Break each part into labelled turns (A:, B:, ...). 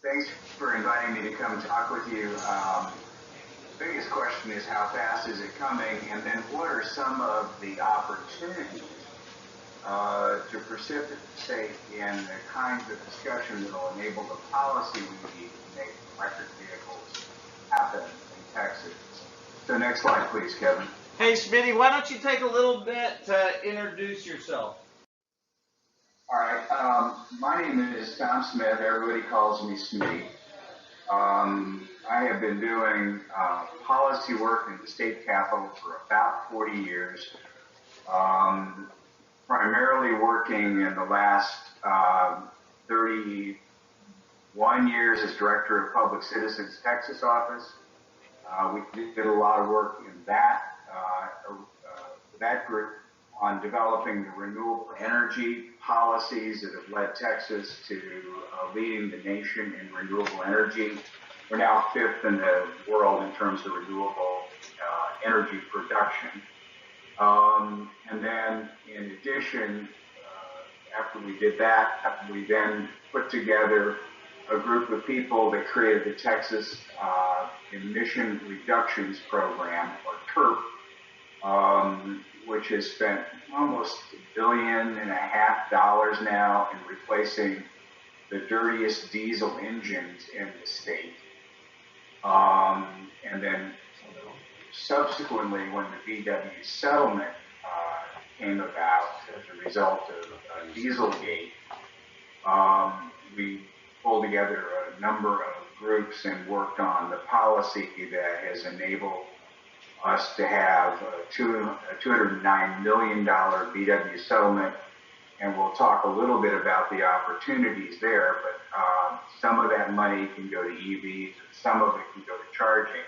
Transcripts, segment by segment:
A: Thanks for inviting me to come talk with you. The biggest question is how fast is it coming, and then what are some of the opportunities to precipitate in the kinds of discussion that will enable the policy we need to make electric vehicles happen in Texas. So next slide, please, Kevin.
B: Hey, Smitty, why don't you take a little bit to introduce yourself?
A: All right. My name is Tom Smith. Everybody calls me Smitty. I have been doing policy work in the state capitol for about 40 years, primarily working in the last 31 years as Director of Public Citizens Texas office. We did a lot of work in that group on developing the renewable energy policies that have led Texas to leading the nation in renewable energy. We're now 5th in the world in terms of renewable energy production. And then in addition, after we did that, we then put together a group of people that created the Texas Emission Reductions Program, or TERP, which has spent almost $1.5 billion now in replacing the dirtiest diesel engines in the state. And then subsequently, when the VW settlement came about as a result of Dieselgate, we pulled together a number of groups and worked on the policy that has enabled us to have a $209 million VW settlement, and we'll talk a little bit about the opportunities there, but some of that money can go to EVs, some of it can go to charging.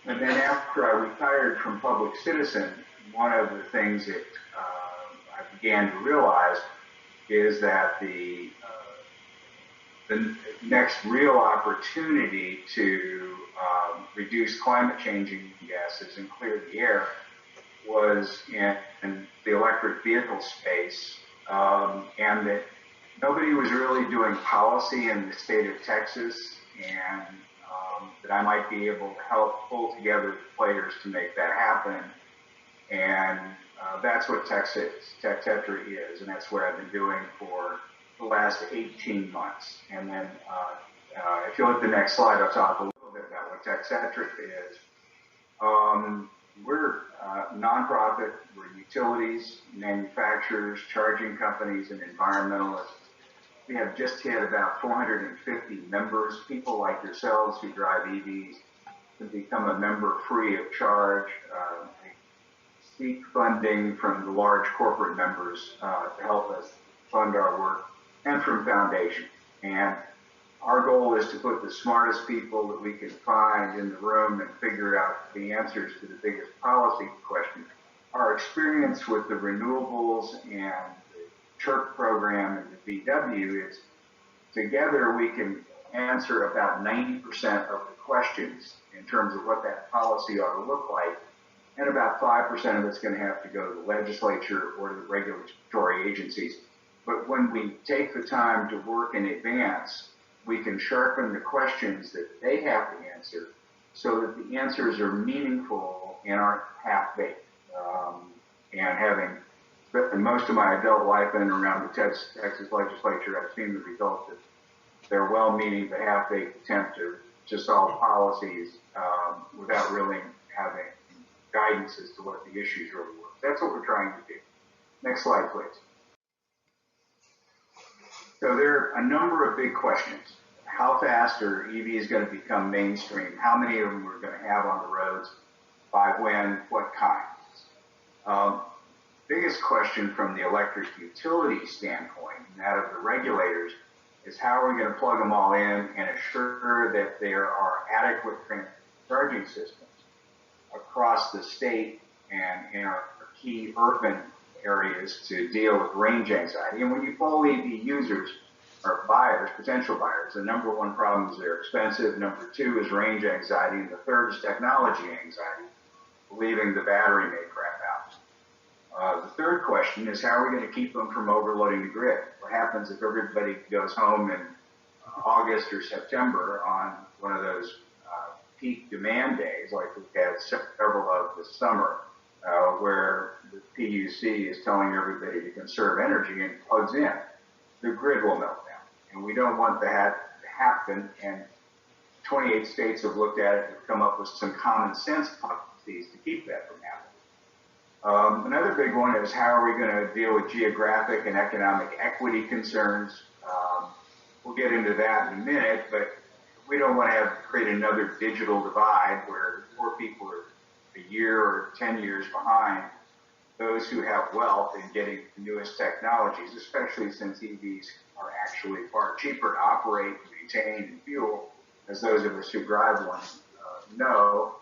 A: And then after I retired from Public Citizen, one of the things that I began to realize is that the next real opportunity to reduce climate changing gases and clear the air was in the electric vehicle space, and that nobody was really doing policy in the state of Texas, and that I might be able to help pull together the players to make that happen. And that's what TxETRA is, and that's what I've been doing for the last 18 months. And then if you'll hit the next slide, I'll talk a little bit about what TxETRA is. We're nonprofit. We're utilities, manufacturers, charging companies, and environmentalists. We have just hit about 450 members, people like yourselves who drive EVs can become a member free of charge. Seek funding from the large corporate members to help us fund our work, and from foundations. And our goal is to put the smartest people that we can find in the room and figure out the answers to the biggest policy questions. Our experience with the renewables and the TERP program and the VW is together we can answer about 90% of the questions in terms of what that policy ought to look like, and about 5% of it's going to have to go to the legislature or to the regulatory agencies. But when we take the time to work in advance, we can sharpen the questions that they have to answer so that the answers are meaningful and aren't half-baked. And having spent most of my adult life in and around the Texas legislature, I've seen the result of their well-meaning but half-baked attempt to solve policies without really having guidance as to what the issues really were. That's what we're trying to do. Next slide, please. So there are a number of big questions. How fast are EVs going to become mainstream? How many of them we're going to have on the roads? By when? What kinds? Biggest question from the electric utility standpoint, and that of the regulators, is how are we going to plug them all in and assure that there are adequate charging systems across the state and in our key urban areas to deal with range anxiety. And when you poll EV users or buyers, potential buyers, the number one problem is they're expensive, number two is range anxiety, and the third is technology anxiety, believing the battery may crap out. The third question is how are we going to keep them from overloading the grid? What happens if everybody goes home and August or September on one of those peak demand days, like we've had several of this summer, where the PUC is telling everybody to conserve energy and plugs in, the grid will melt down. And we don't want that to happen. And 28 states have looked at it and come up with some common sense policies to keep that from happening. Another big one is how are we going to deal with geographic and economic equity concerns? We'll get into that in a minute, but we don't want to create another digital divide where poor people are a year or 10 years behind those who have wealth in getting the newest technologies, especially since EVs are actually far cheaper to operate, maintain, and fuel, as those of us who drive one know.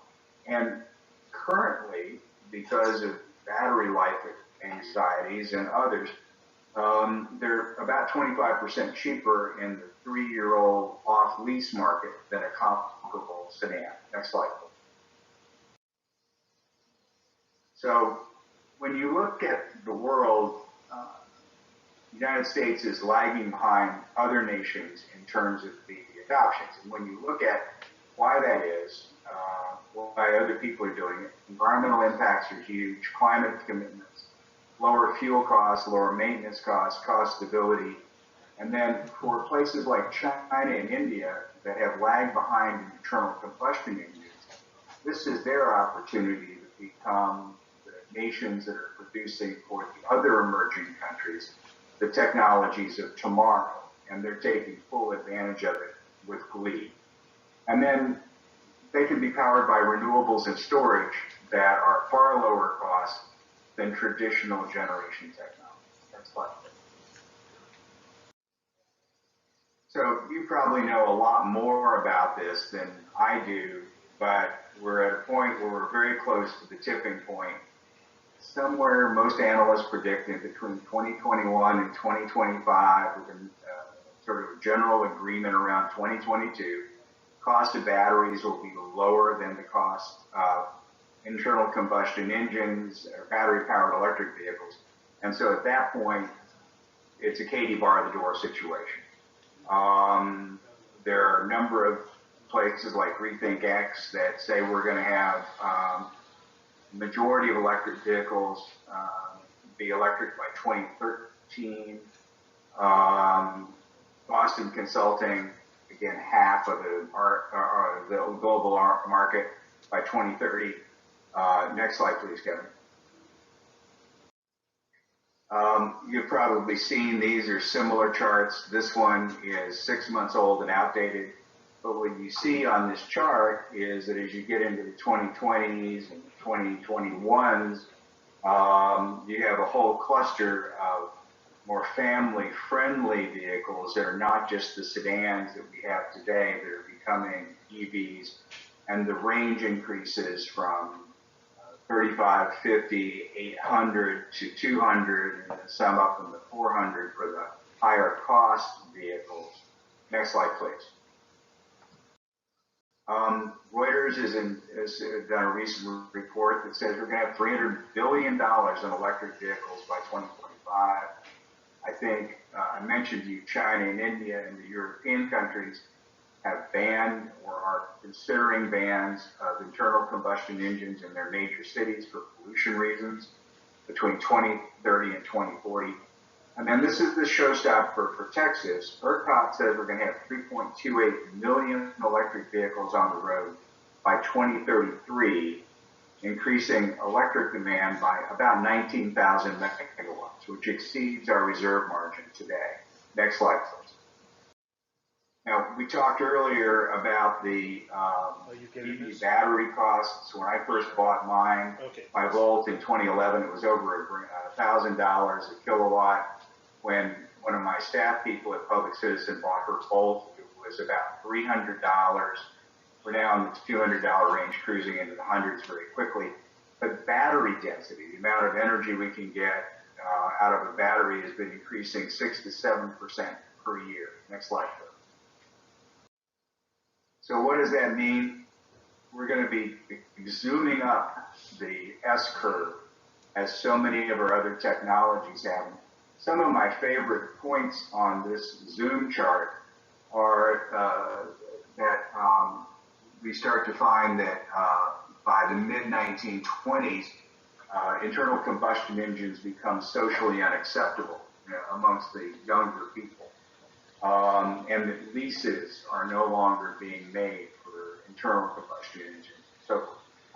A: And currently, because of battery life anxieties and others, they're about 25% cheaper in the 3-year-old off-lease market than a comparable sedan. Next slide, please. So when you look at the world, the United States is lagging behind other nations in terms of the adoptions. And when you look at why that is, why other people are doing it, environmental impacts are huge, climate commitments, lower fuel costs, lower maintenance costs, cost stability. And then for places like China and India that have lagged behind in internal combustion engines, this is their opportunity to become the nations that are producing for the other emerging countries the technologies of tomorrow. And they're taking full advantage of it with glee. And then they can be powered by renewables and storage that are far lower cost than traditional generation technology. That's fine. So you probably know a lot more about this than I do, but we're at a point where we're very close to the tipping point. Somewhere, most analysts predict in between 2021 and 2025, with a sort of general agreement around 2022, cost of batteries will be lower than the cost of internal combustion engines or battery-powered electric vehicles. And so at that point, it's a Katie bar the door situation. There are a number of places like Rethink X that say we're going to have majority of electric vehicles be electric by 2013. Boston Consulting, again, half of the global market by 2030. Next slide, please, Kevin. You've probably seen these are similar charts. This one is 6 months old and outdated. But what you see on this chart is that as you get into the 2020s and 2021s, you have a whole cluster of more family-friendly vehicles that are not just the sedans that we have today that are becoming EVs, and the range increases from 35, 50, 800 to 200, and some up in the 400 for the higher cost vehicles. Next slide, please. Reuters has done a recent report that says we're going to have $300 billion in electric vehicles by 2025. I think I mentioned to you China and India and the European countries have banned or are considering bans of internal combustion engines in their major cities for pollution reasons between 2030 and 2040. And then this is the showstopper for Texas. ERCOT says we're going to have 3.28 million electric vehicles on the road by 2033, increasing electric demand by about 19,000 megawatts, which exceeds our reserve margin today. Next slide, please. Now, we talked earlier about the EV battery costs. When I first bought mine, my Volt in 2011, it was over $1,000 a kilowatt. When one of my staff people at Public Citizen bought her Volt, it was about $300. We're now in the $200 range, cruising into the hundreds very quickly. But battery density, the amount of energy we can get out of a battery, has been increasing 6 to 7% per year. Next slide, please. So what does that mean? We're going to be zooming up the S-curve as so many of our other technologies have. Some of my favorite points on this zoom chart are that we start to find that by the mid-1920s, internal combustion engines become socially unacceptable, amongst the younger people. And that leases are no longer being made for internal combustion engines. So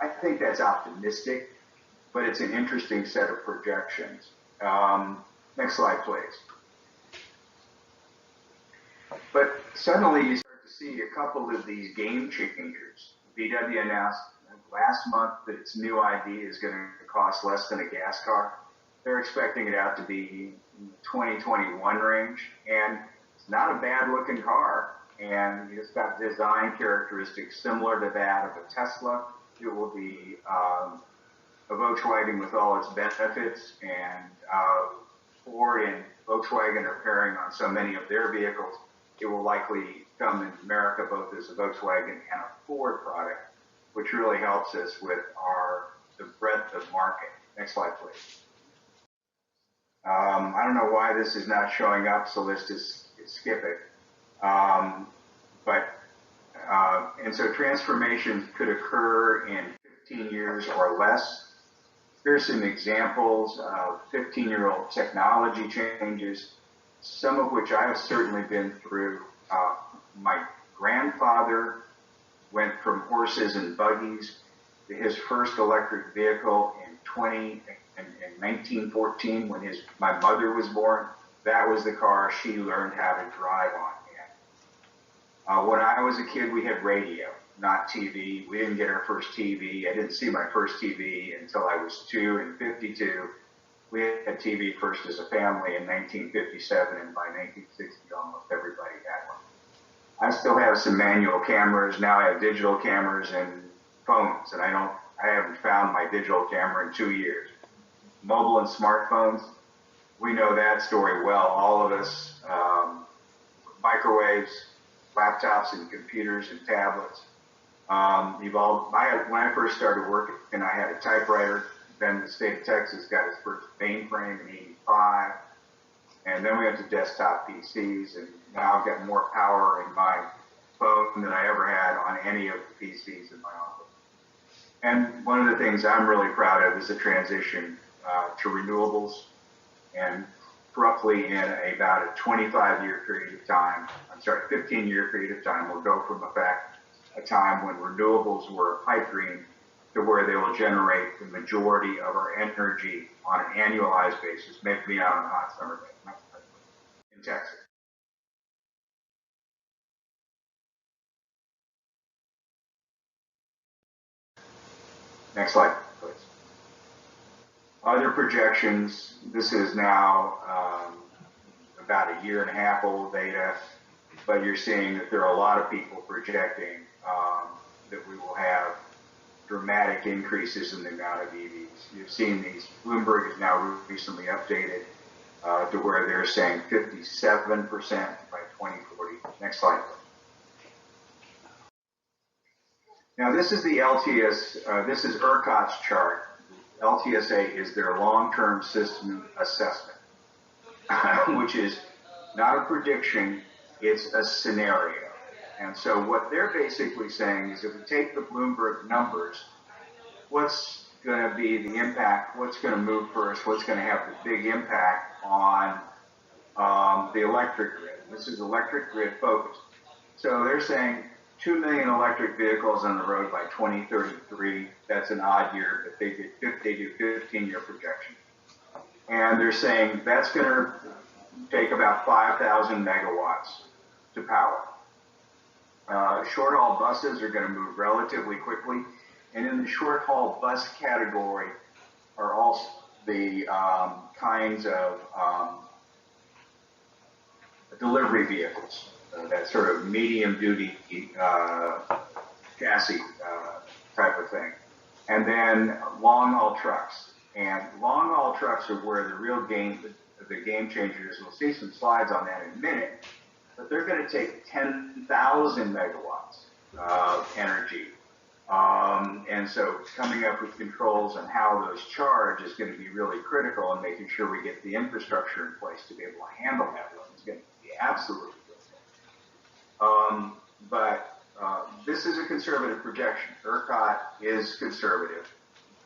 A: I think that's optimistic, but it's an interesting set of projections. Next slide, please. But suddenly you start to see a couple of these game changers. VW announced last month that its new ID is going to cost less than a gas car. They're expecting it out to be in the 2021 range, and it's not a bad looking car, and it's got design characteristics similar to that of a Tesla. It will be a Volkswagen with all its benefits, and Ford and Volkswagen are pairing on so many of their vehicles. It will likely come in America both as a Volkswagen and a Ford product, which really helps us with the breadth of market. Next slide, please. I don't know why this is not showing up, so let's just skip it. And so transformations could occur in 15 years or less. Here's some examples of 15-year-old technology changes, some of which I have certainly been through. My grandfather went from horses and buggies to his first electric vehicle in 1914 when my mother was born. That was the car she learned how to drive on. When I was a kid, we had radio, not TV. We didn't get our first TV. I didn't see my first TV until I was 2 in 52. We had TV first as a family in 1957, and by 1960, almost everybody had one. I still have some manual cameras. Now I have digital cameras and phones, and I haven't found my digital camera in 2 years. Mobile and smartphones, we know that story well, all of us. Microwaves, laptops and computers and tablets evolved. When I first started working, and I had a typewriter. Then the state of Texas got its first mainframe in '85, and then we went to desktop PCs, and now I've got more power in my phone than I ever had on any of the PCs in my office. And one of the things I'm really proud of is the transition to renewables, and roughly in about a 25-year period of time, 15-year period of time, we'll go from a time when renewables were a pipe dream to where they will generate the majority of our energy on an annualized basis, maybe not on a hot summer day, in Texas. Next slide, please. Other projections, this is now about a 1.5 year old data, but you're seeing that there are a lot of people projecting that we will have dramatic increases in the amount of EVs. You've seen these, Bloomberg is now recently updated to where they're saying 57% by 2040. Next slide, please. Now this is the LTS, this is ERCOT's chart. LTSA is their long-term system assessment, which is not a prediction, it's a scenario. And so what they're basically saying is if we take the Bloomberg numbers, what's going to be the impact, what's going to move first, what's going to have the big impact on the electric grid. This is electric grid focused. So they're saying 2 million electric vehicles on the road by 2033. That's an odd year, but they do 15-year projections. And they're saying that's going to take about 5,000 megawatts to power. Short-haul buses are going to move relatively quickly. And in the short-haul bus category are also the kinds of delivery vehicles, that sort of medium-duty chassis type of thing. And then long-haul trucks. And long-haul trucks are where the real game changers. We'll see some slides on that in a minute. But they're going to take 10,000 megawatts of energy. And so coming up with controls on how those charge is going to be really critical, and making sure we get the infrastructure in place to be able to handle that load is going to be absolutely critical. But this is a conservative projection. ERCOT is conservative.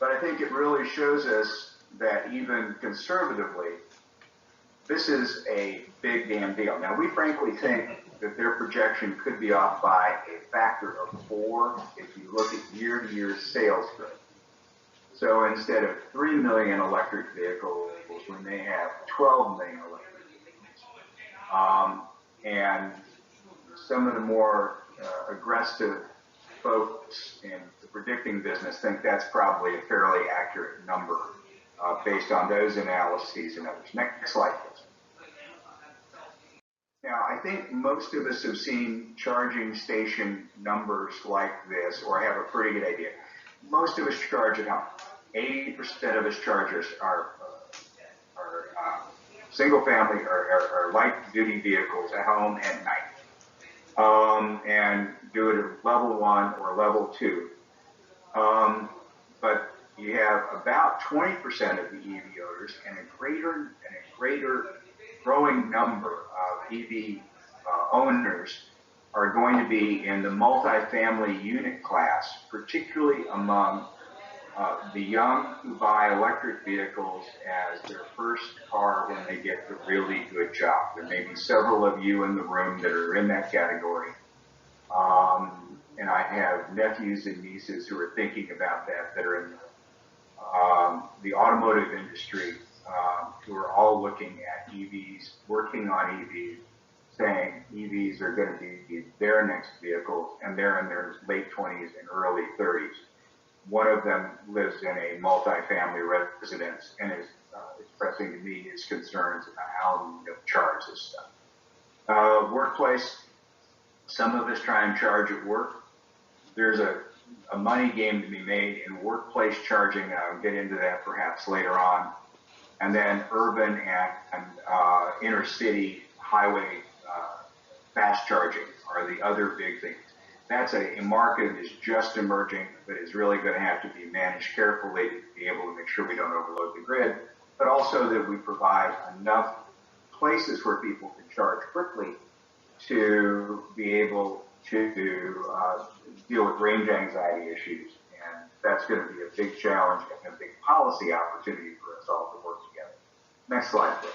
A: But I think it really shows us that even conservatively, this is a big damn deal. Now, we frankly think that their projection could be off by a factor of 4 if you look at year-to-year sales growth. So instead of 3 million electric vehicles, we may have 12 million electric vehicles. And some of the more aggressive folks in the predicting business think that's probably a fairly accurate number based on those analyses and others. Next slide, please. Now, I think most of us have seen charging station numbers like this, or have a pretty good idea. Most of us charge at home. 80% of us chargers are single family or light duty vehicles at home at night. And do it at level 1 or level 2. But you have about 20% of the EV owners and a greater growing number of EV owners are going to be in the multifamily unit class, particularly among the young who buy electric vehicles as their first car when they get the really good job. There may be several of you in the room that are in that category. And I have nephews and nieces who are thinking about that are in the automotive industry, who are all looking at EVs, working on EVs, saying EVs are going to be their next vehicles, and they're in their late 20s and early 30s. One of them lives in a multifamily residence and is expressing to me his concerns about how to charge this stuff. Workplace, some of us try and charge at work. There's a money game to be made in workplace charging, and I'll get into that perhaps later on. And then urban and inner city highway fast charging are the other big things. That's a market that is just emerging, but is really going to have to be managed carefully to be able to make sure we don't overload the grid, but also that we provide enough places where people can charge quickly to be able to deal with range anxiety issues. And that's going to be a big challenge and a big policy opportunity for us all to work together. Next slide, please.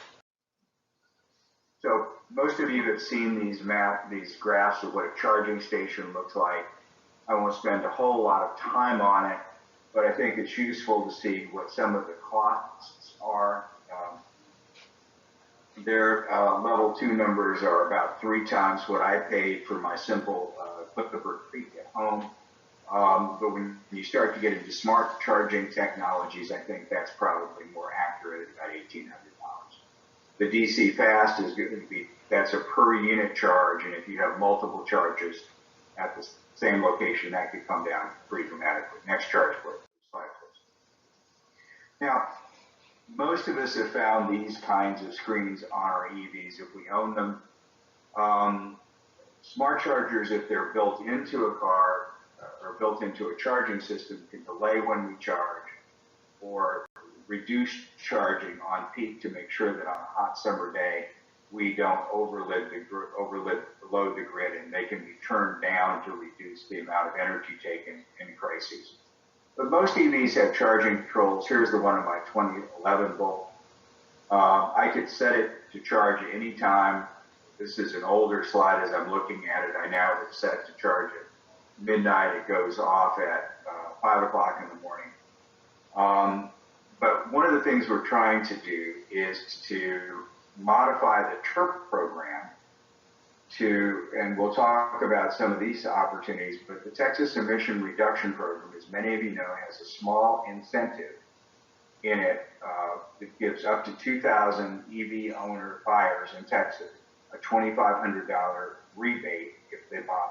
A: So most of you have seen these graphs of what a charging station looks like. I won't spend a whole lot of time on it, but I think it's useful to see what some of the costs are. Their level 2 numbers are about 3 times what I paid for my simple Clipper Creek at home. But when you start to get into smart charging technologies, I think that's probably more accurate at $1,800. The DC fast is going to be, that's a per unit charge, and if you have multiple charges at the same location, that could come down pretty dramatically. Next charge, please. Slide, please. Now, most of us have found these kinds of screens on our EVs if we own them. Smart chargers, if they're built into a car or built into a charging system, can delay when we charge or reduce charging on peak to make sure that on a hot summer day we don't overload the grid, and they can be turned down to reduce the amount of energy taken in crises. But most EVs have charging controls. Here's the one on my 2011 volt. I could set it to charge at any time. This is an older slide as I'm looking at it. I now have it set to charge at midnight. It goes off at 5 o'clock in the morning. But one of the things we're trying to do is to modify the TERP program and we'll talk about some of these opportunities, but the Texas Emission Reduction Program, as many of you know, has a small incentive in it that gives up to 2,000 EV owner buyers in Texas a $2,500 rebate if they buy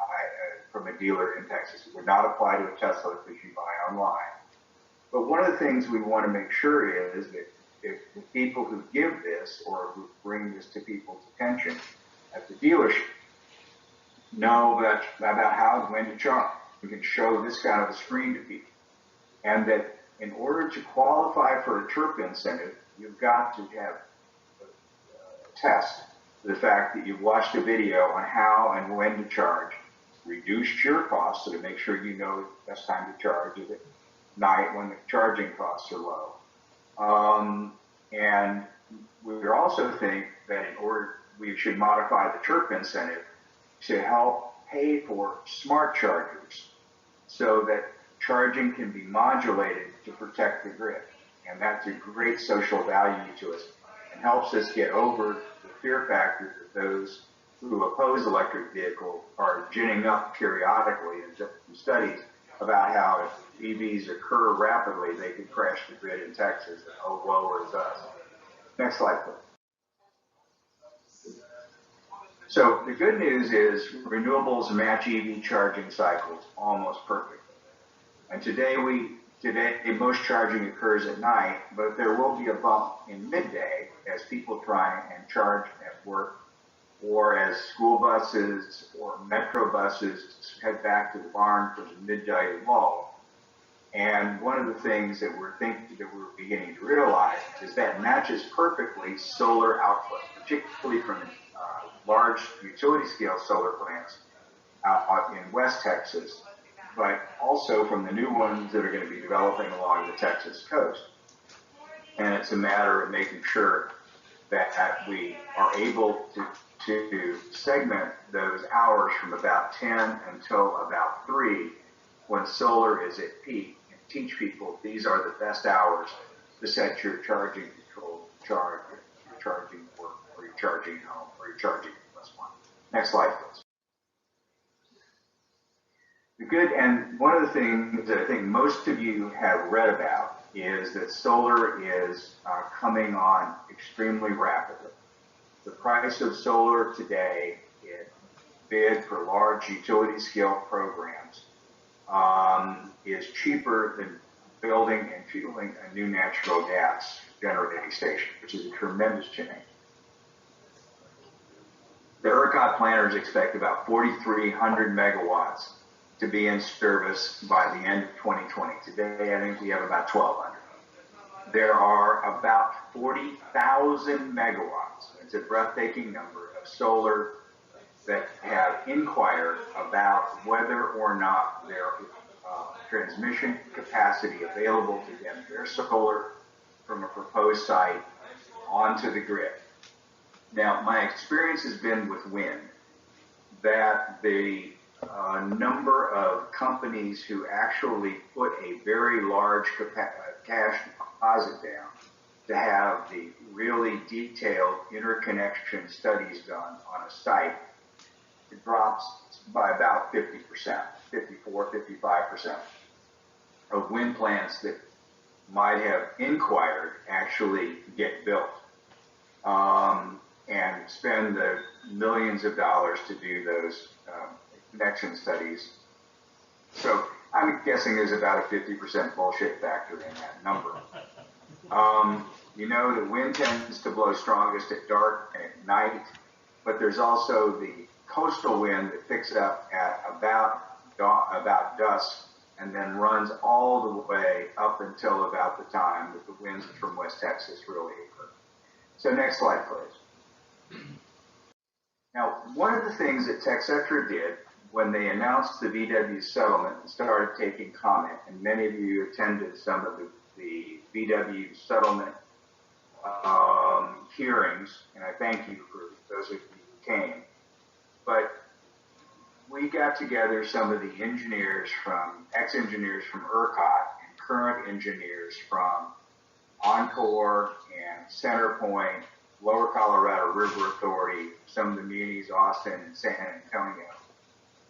A: from a dealer in Texas. It would not apply to a Tesla because you buy online. But one of the things we want to make sure is that if the people who give this or who bring this to people's attention at the dealership know about how and when to charge. We can show this kind of a screen to people. And that in order to qualify for a TERP incentive, you've got to have a test the fact that you've watched a video on how and when to charge, reduced your costs, so to make sure you know the best time to charge is at night when the charging costs are low. And we also think that in order, we should modify the TxETRA incentive to help pay for smart chargers so that charging can be modulated to protect the grid. And that's a great social value to us and helps us get over the fear factor that those who oppose electric vehicles are ginning up periodically in studies about how if EVs occur rapidly, they could crash the grid in Texas, and oh, woe is us. Next slide, please. So the good news is renewables match EV charging cycles almost perfectly. And today most charging occurs at night, but there will be a bump in midday as people try and charge at work, or as school buses or metro buses head back to the barn for the midday lull. And one of the things that we're beginning to realize is that matches perfectly solar output, particularly from large utility scale solar plants out in West Texas, but also from the new ones that are going to be developing along the Texas coast. And it's a matter of making sure that we are able to segment those hours from about 10 until about 3 when solar is at peak, and teach people these are the best hours to set your charging control charge, your charging work, or your charging home, or your charging plus one. Next slide, please. Good, and one of the things that I think most of you have read about is that solar is coming on extremely rapidly. The price of solar today, bid for large utility scale programs, is cheaper than building and fueling a new natural gas generating station, which is a tremendous change. The ERCOT planners expect about 4,300 megawatts to be in service by the end of 2020. Today, I think we have about 1,200. There are about 40,000 megawatts, it's a breathtaking number, of solar that have inquired about whether or not there is transmission capacity available to them, their solar from a proposed site onto the grid. Now, my experience has been with wind that the number of companies who actually put a very large cash deposit down to have the really detailed interconnection studies done on a site, it drops by about 50%, 54, 55% of wind plants that might have inquired actually get built and spend the millions of dollars to do those connection studies. So I'm guessing there's about a 50% bullshit factor in that number. You know, the wind tends to blow strongest at dark and at night, but there's also the coastal wind that picks up at about dusk and then runs all the way up until about the time that the winds from West Texas really occur. So next slide, please. Now, one of the things that TxETRA did when they announced the VW settlement and started taking comment, and many of you attended some of the VW settlement hearings, and I thank you for those of you who came, but we got together some of the engineers ex-engineers from ERCOT and current engineers from Encore and Centerpoint, Lower Colorado River Authority, some of the munis, Austin and San Antonio,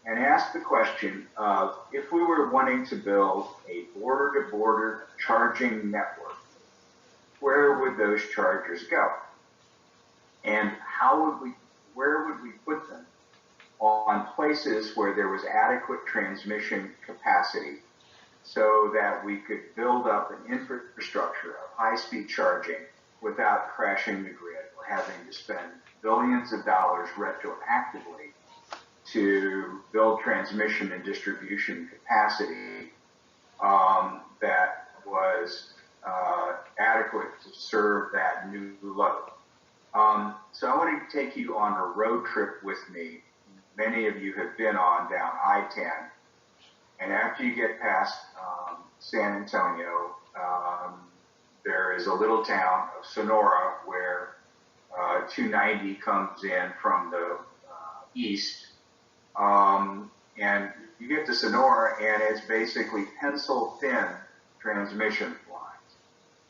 A: and asked the question of if we were wanting to build a border-to-border charging network, where would those chargers go? And where would we put them on places where there was adequate transmission capacity so that we could build up an infrastructure of high-speed charging without crashing the grid or having to spend billions of dollars retroactively to build transmission and distribution capacity that was adequate to serve that new load. So I want to take you on a road trip with me. Many of you have been on down I-10. And after you get past San Antonio, there is a little town of Sonora where 290 comes in from the east. And you get to Sonora, and it's basically pencil-thin transmission lines.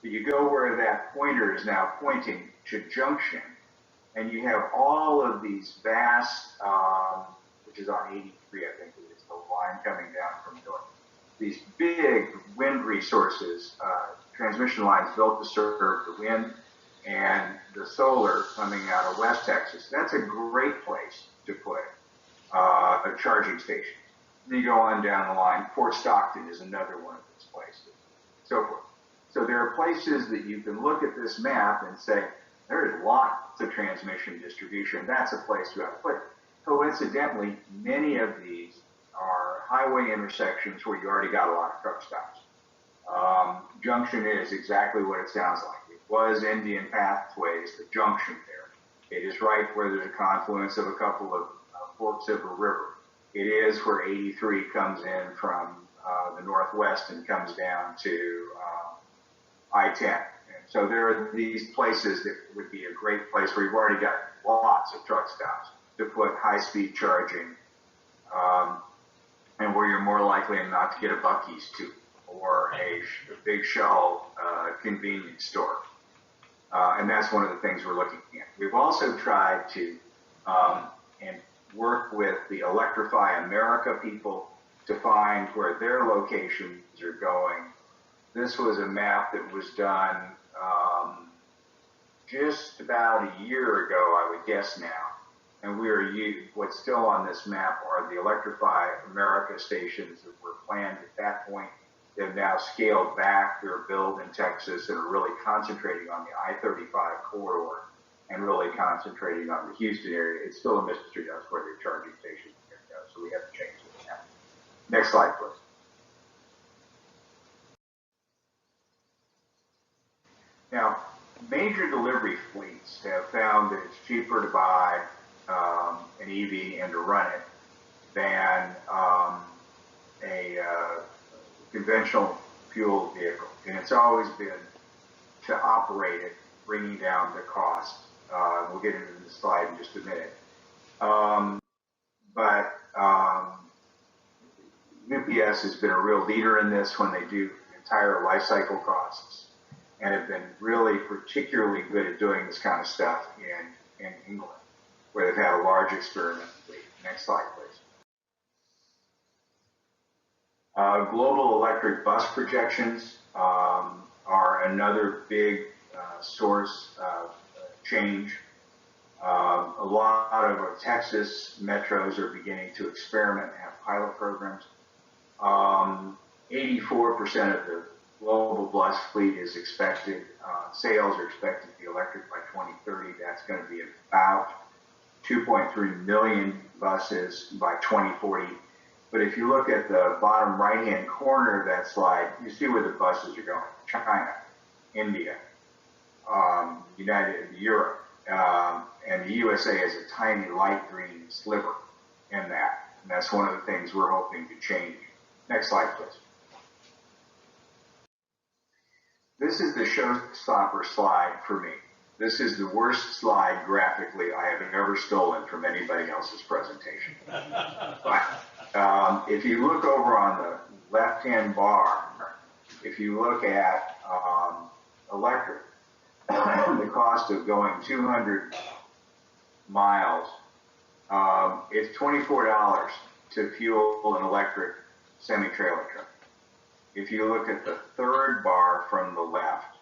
A: But you go where that pointer is now pointing to Junction, and you have all of these vast, which is on 83, I think it is, the line coming down from north. These big wind resources, transmission lines built to serve the wind and the solar coming out of West Texas. That's a great place to put a charging station. Then you go on down the line. Fort Stockton is another one of those places, so forth. So there are places that you can look at this map and say, there's lots of transmission distribution. That's a place you have to put it. Coincidentally, many of these are highway intersections where you already got a lot of truck stops. Junction is exactly what it sounds like. It was Indian Pathways, the junction there. It is right where there's a confluence of a couple of forks of a river. It is where 83 comes in from the northwest and comes down to I-10. And so there are these places that would be a great place where you've already got lots of truck stops to put high-speed charging, and where you're more likely not to get a Buc-ee's too, or a big Shell convenience store. And that's one of the things we're looking at. We've also tried to and work with the Electrify America people to find where their locations are going. This was a map that was done just about a year ago, I would guess now. And what's still on this map are the Electrify America stations that were planned at that point. They've now scaled back their build in Texas and are really concentrating on the I-35 corridor and really concentrating on the Houston area. It's still a mystery to us where their charging stations are going to go, so we have to change this now. Next slide, please. Now, major delivery fleets have found that it's cheaper to buy an EV and to run it than a conventional fuel vehicle. And it's always been to operate it, bringing down the cost. We'll get into the slide in just a minute. But UPS has been a real leader in this when they do entire life cycle costs, and have been really particularly good at doing this kind of stuff in England, where they've had a large experiment fleet. Next slide, please. Global electric bus projections are another big source of change. A lot of our Texas metros are beginning to experiment and have pilot programs. 84% of the global bus fleet is expected, sales are expected to be electric by 2030. That's going to be about 2.3 million buses by 2040. But if you look at the bottom right-hand corner of that slide, you see where the buses are going. China, India, Europe, and the USA is a tiny light green sliver in that. And that's one of the things we're hoping to change. Next slide, please. This is the showstopper slide for me. This is the worst slide graphically I have ever stolen from anybody else's presentation. But if you look over on the left-hand bar, if you look at electric, the cost of going 200 miles, it's $24 to fuel an electric semi-trailer truck. If you look at the third bar from the left,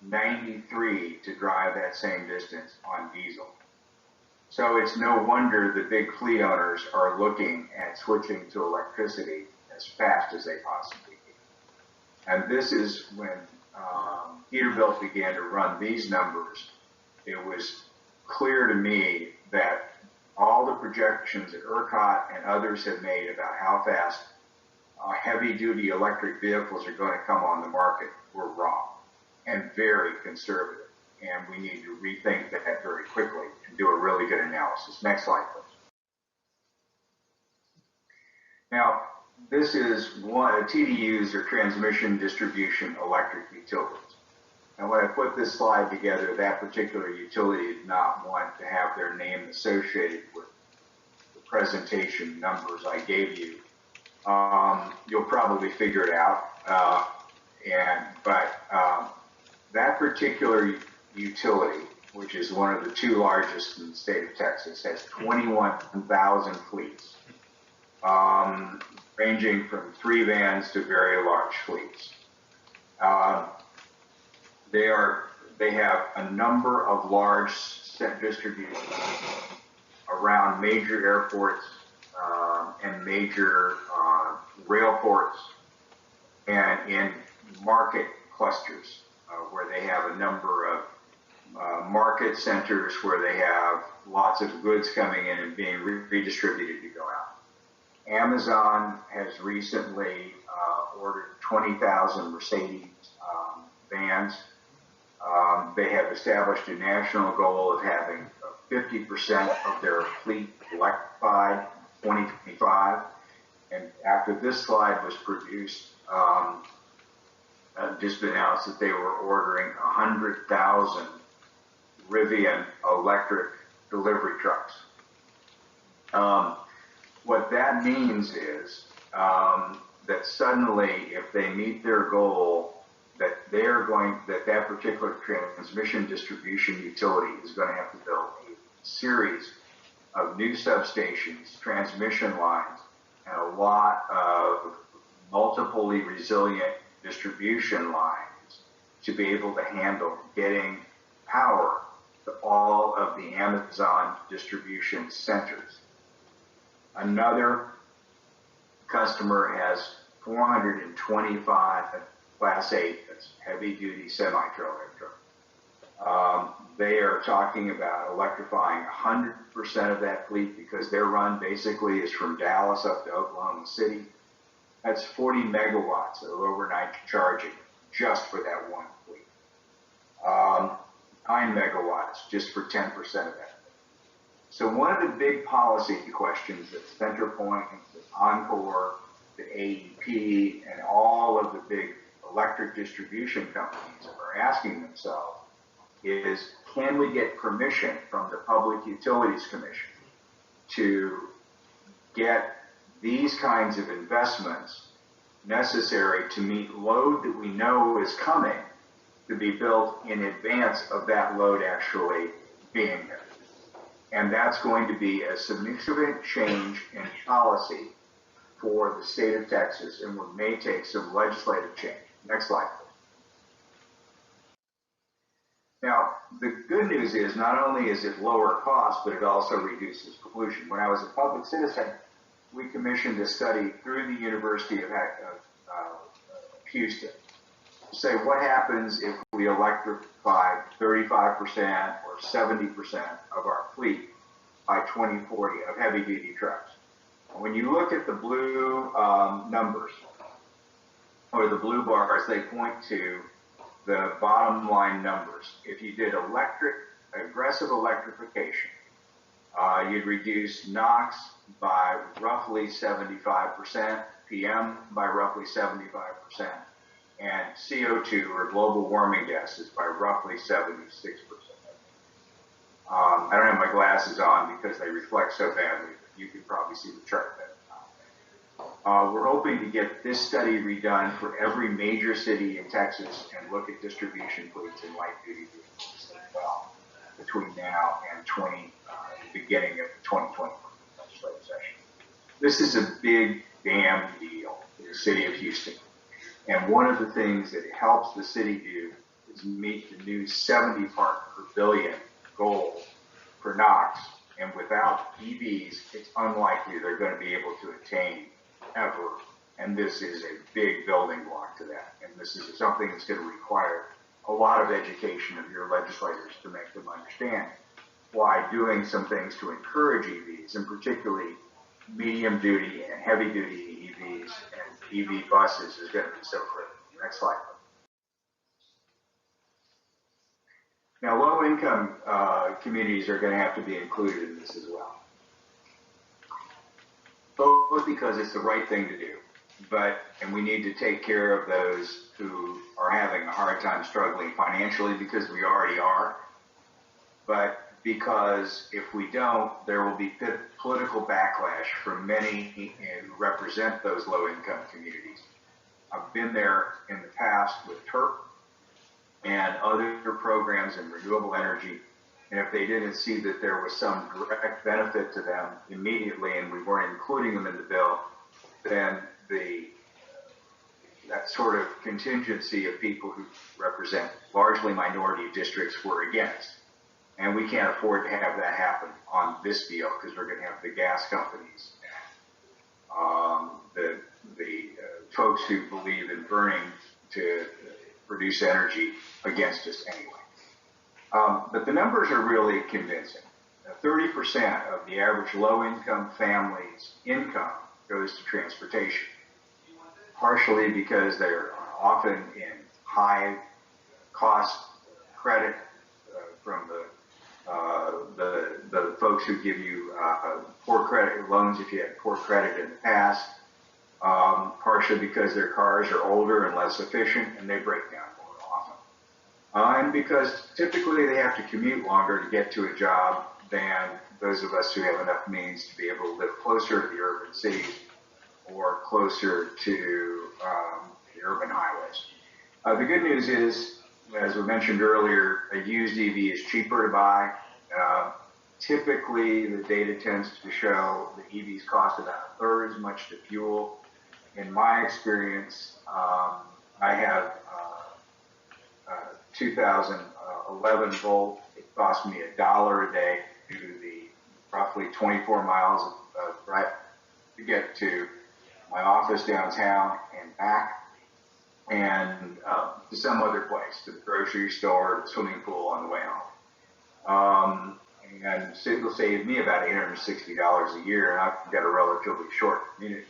A: 93 to drive that same distance on diesel. So it's no wonder the big fleet owners are looking at switching to electricity as fast as they possibly can. And this is when Peterbilt began to run these numbers. It was clear to me that all the projections that ERCOT and others have made about how fast heavy-duty electric vehicles are going to come on the market were wrong and very conservative. and we need to rethink that very quickly and do a really good analysis. Next slide, please. Now, this is one TDUs, or transmission distribution electric utilities. And when I put this slide together, that particular utility did not want to have their name associated with the presentation numbers I gave you. You'll probably figure it out. That particular utility, which is one of the two largest in the state of Texas, has 21,000 fleets, ranging from 3 vans to very large fleets. They have a number of large set distributions around major airports and major rail ports, and in market clusters where they have a number of market centers where they have lots of goods coming in and being redistributed to go out. Amazon has recently ordered 20,000 Mercedes vans. They have established a national goal of having 50% of their fleet electrified in 2025. And after this slide was produced, just announced that they were ordering 100,000 Rivian electric delivery trucks. What that means is that suddenly, if they meet their goal, that particular transmission distribution utility is going to have to build a series of new substations, transmission lines, and a lot of multiply resilient distribution lines to be able to handle getting power to all of the Amazon distribution centers. Another customer has 425 Class 8, that's heavy-duty semi-trailer truck. They are talking about electrifying 100% of that fleet because their run basically is from Dallas up to Oklahoma City. That's 40 megawatts of overnight charging just for that one fleet. 9 megawatts just for 10% of that. So one of the big policy questions that CenterPoint, the Encore, the AEP, and all of the big electric distribution companies are asking themselves is, can we get permission from the Public Utilities Commission to get these kinds of investments necessary to meet load that we know is coming to be built in advance of that load actually being there? And that's going to be a significant change in policy for the state of Texas, and we may take some legislative change. Next slide, please. Now, the good news is not only is it lower cost, but it also reduces pollution. When I was a public citizen, we commissioned a study through the University of Houston to say what happens if we electrify 35% or 70% of our fleet by 2040 of heavy-duty trucks. When you look at the blue numbers, or the blue bars, they point to the bottom line numbers. If you did aggressive electrification, you'd reduce NOx by roughly 75%, PM by roughly 75%, and CO2, or global warming gases, by roughly 76%. I don't have my glasses on because they reflect so badly, but you can probably see the chart better. We're hoping to get this study redone for every major city in Texas and look at distribution fleets and light-duty vehicles as well between now and the beginning of the 2020 legislative session. This is a big damn deal for the city of Houston. And one of the things that it helps the city do is meet the new 70 part per billion goal for NOx. And without EVs, it's unlikely they're going to be able to attain ever. And this is a big building block to that. And this is something that's going to require a lot of education of your legislators to make them understand why doing some things to encourage EVs, and particularly medium duty and heavy duty EVs and EV buses, is going to be so critical. Next slide. Now, low-income communities are going to have to be included in this as well, both because it's the right thing to do, and we need to take care of those who are having a hard time struggling financially, because we already are, but because if we don't, there will be political backlash from many who represent those low-income communities. I've been there in the past with TERP and other programs in renewable energy, and if they didn't see that there was some direct benefit to them immediately and we weren't including them in the bill, then that sort of contingency of people who represent largely minority districts were against. And we can't afford to have that happen on this deal, because we're going to have the gas companies and the folks who believe in burning to produce energy against us anyway. But the numbers are really convincing. 30% of the average low-income family's income goes to transportation, partially because they're often in high-cost credit from the folks who give you poor credit loans if you had poor credit in the past, partially because their cars are older and less efficient and they break down more often. And because typically they have to commute longer to get to a job than those of us who have enough means to be able to live closer to the urban cities or closer to the urban highways. The good news is, as we mentioned earlier, a used EV is cheaper to buy. Typically, the data tends to show the EVs cost about a third as much to fuel. In my experience, I have 2011 Volt. It cost me $1 a day to do the roughly 24 miles of drive to get to my office downtown and back, and to some other place, to the grocery store, the swimming pool on the way home. And it will save me about $860 a year, and I've got a relatively short commute.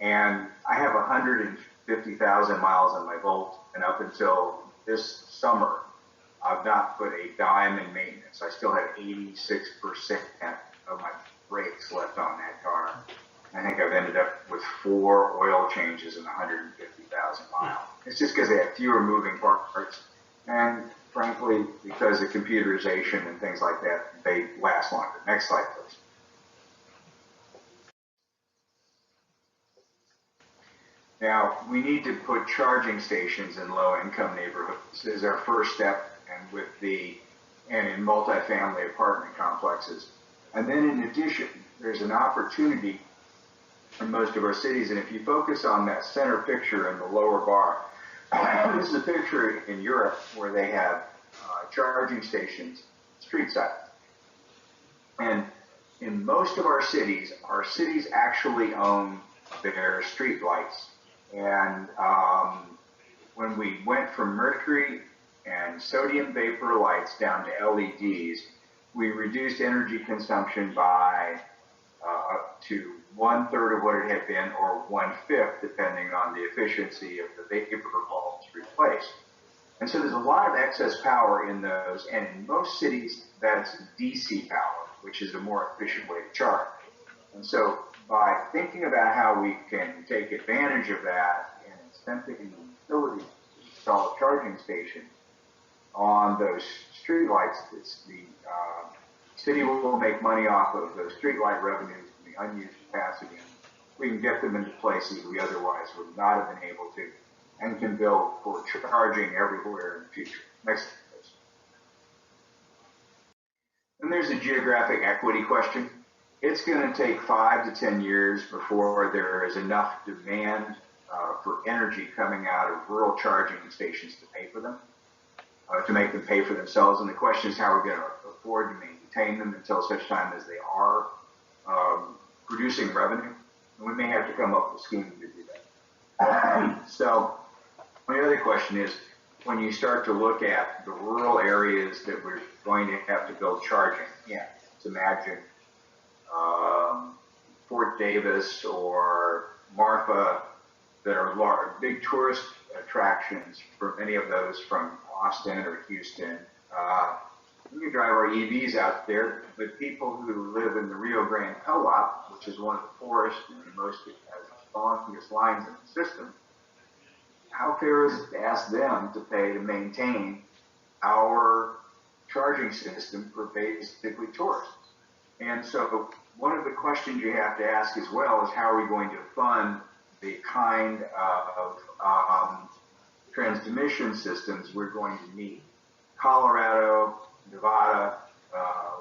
A: And I have 150,000 miles on my Volt, and up until this summer, I've not put a dime in maintenance. I still have 86% of my brakes left on that car. I think I've ended up with 4 oil changes in 150,000 miles. It's just because they have fewer moving parts, and frankly, because of computerization and things like that, they last longer. Next slide, please. Now, we need to put charging stations in low-income neighborhoods. This is our first step, and in multifamily apartment complexes. And then in addition, there's an opportunity in most of our cities, and if you focus on that center picture in the lower bar, this is a picture in Europe where they have charging stations street side. And in most of our cities actually own their street lights. And when we went from mercury and sodium vapor lights down to LEDs, we reduced energy consumption by up to 1/3 of what it had been, or 1/5, depending on the efficiency of the vapor bulbs replaced. And so there's a lot of excess power in those, and in most cities, that's DC power, which is a more efficient way to charge. And so by thinking about how we can take advantage of that and incentivizing utilities to install charging stations on those streetlights, the city will make money off of those streetlight revenues, the unused capacity. We can get them into places we otherwise would not have been able to, and can build for charging everywhere in the future. Next, please. And there's a geographic equity question. It's going to take 5 to 10 years before there is enough demand for energy coming out of rural charging stations to pay for them, to make them pay for themselves. And the question is how we're going to afford to maintain them until such time as they are producing revenue. And we may have to come up with a scheme to do that. So the other question is, when you start to look at the rural areas that we're going to have to build charging, let's imagine Fort Davis or Marfa, that are large, big tourist attractions for many of those from Austin or Houston We can drive our EVs out there, but people who live in the Rio Grande Co-op, which is one of the poorest and the most longest lines in the system, how fair is it to ask them to pay to maintain our charging system for basically tourists? And so one of the questions you have to ask as well is how are we going to fund the kind of transmission systems we're going to need? Colorado, Nevada,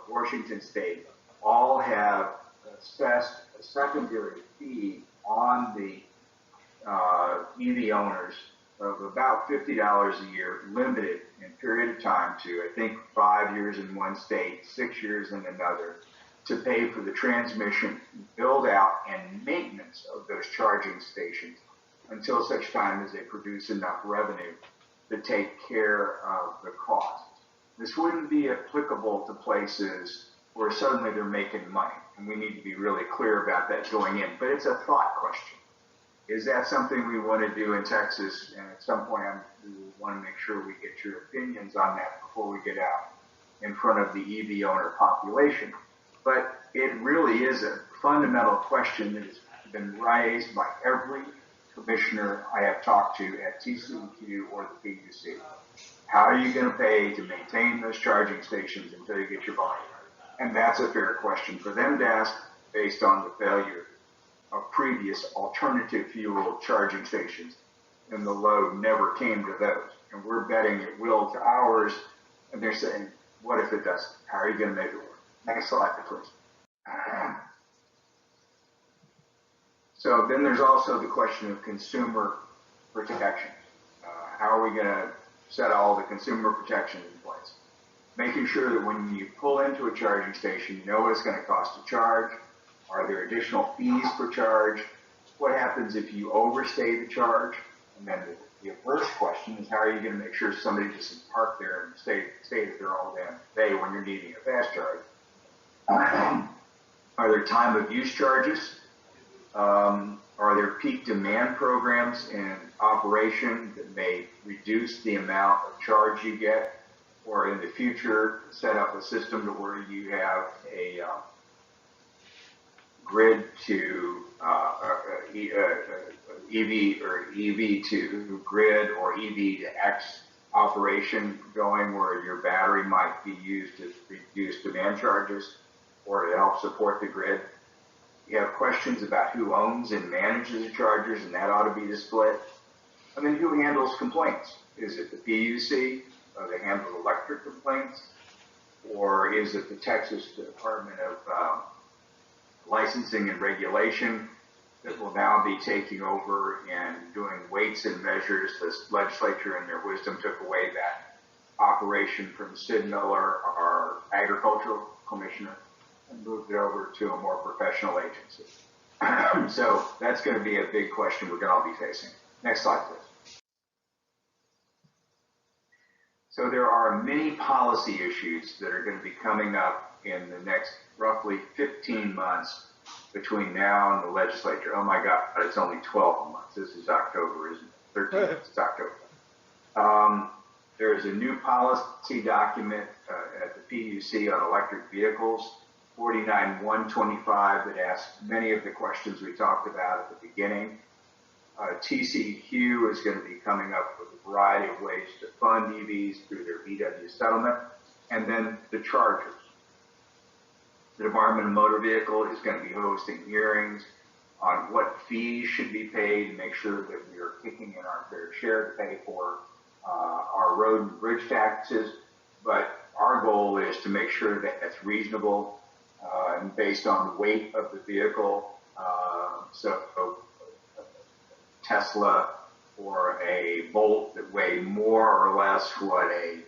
A: Washington State all have assessed a secondary fee on the EV owners of about $50 a year, limited in period of time to, I think, 5 years in one state, 6 years in another, to pay for the transmission, build out, and maintenance of those charging stations until such time as they produce enough revenue to take care of the cost. This wouldn't be applicable to places where suddenly they're making money, and we need to be really clear about that going in, but it's a thought question. Is that something we want to do in Texas? And at some point, we want to make sure we get your opinions on that before we get out in front of the EV owner population. But it really is a fundamental question that has been raised by every commissioner I have talked to at TCEQ or the PUC. How are you going to pay to maintain those charging stations until you get your volume? And that's a fair question for them to ask based on the failure of previous alternative fuel charging stations, and the load never came to those. And we're betting it will to ours, and they're saying, what if it doesn't? How are you going to make it work? Next slide, please. So then there's also the question of consumer protection. How are we going to set all the consumer protections in place? Making sure that when you pull into a charging station, you know what it's going to cost to charge. Are there additional fees per charge? What happens if you overstay the charge? And then the first question is, how are you going to make sure somebody doesn't park there and stay there all damn day when you're needing a fast charge? Are there time of use charges? Are there peak demand programs in operation that may reduce the amount of charge you get? Or in the future, set up a system to where you have a grid to EV or EV to grid or EV to X operation going, where your battery might be used to reduce demand charges or to help support the grid. You have questions about who owns and manages the chargers, and that ought to be displayed. And then who handles complaints? Is it the PUC? They handle electric complaints? Or is it the Texas Department of Licensing and Regulation that will now be taking over and doing weights and measures? The legislature, in their wisdom, took away that operation from Sid Miller, our agricultural commissioner, and moved it over to a more professional agency. So that's going to be a big question we're going to all be facing. Next slide, please. So there are many policy issues that are going to be coming up in the next roughly 15 months between now and the legislature. Oh my God, it's only 12 months. This is October, isn't it? 13 months, it's October. There is a new policy document at the PUC on electric vehicles, 49-125, that asks many of the questions we talked about at the beginning. TCEQ is going to be coming up with a variety of ways to fund EVs through their VW settlement, and then the chargers. The Department of Motor Vehicle is going to be hosting hearings on what fees should be paid to make sure that we are kicking in our fair share to pay for our road and bridge taxes. But our goal is to make sure that it's reasonable and based on the weight of the vehicle. So Tesla or a Bolt that weigh more or less what a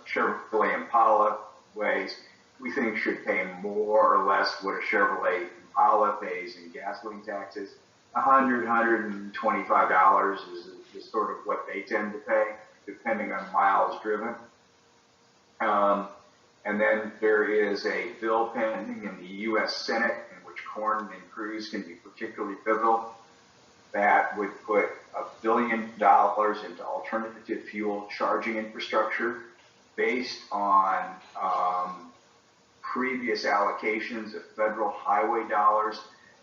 A: Chevrolet Impala weighs, we think should pay more or less what a Chevrolet Impala pays in gasoline taxes. $100, $125 is sort of what they tend to pay, depending on miles driven. And then there is a bill pending in the U.S. Senate in which Cornyn and Cruz can be particularly pivotal. That would put $1 billion into alternative fuel charging infrastructure based on previous allocations of federal highway dollars,